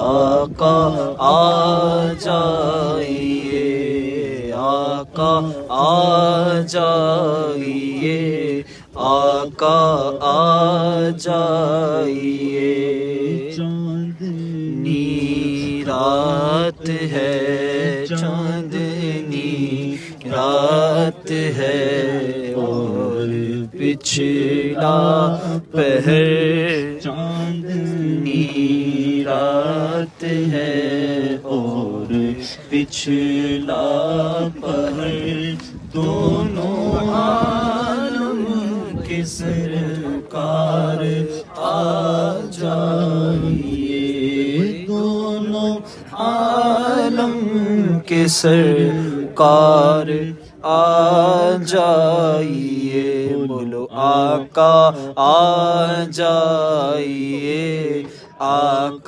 آقا آ جائیے، آقا آ جائیے، آقا آ جائیے۔ چاندنی رات ہے، چاندنی رات ہے اور پچھلا پہر، چاندنی رات ہے اور پچھلا پہر، دونوں عالم کے سرکار آ جائیے، دونوں عالم کے سرکار آ جائیے، بولو آقا آ جائیے، آقا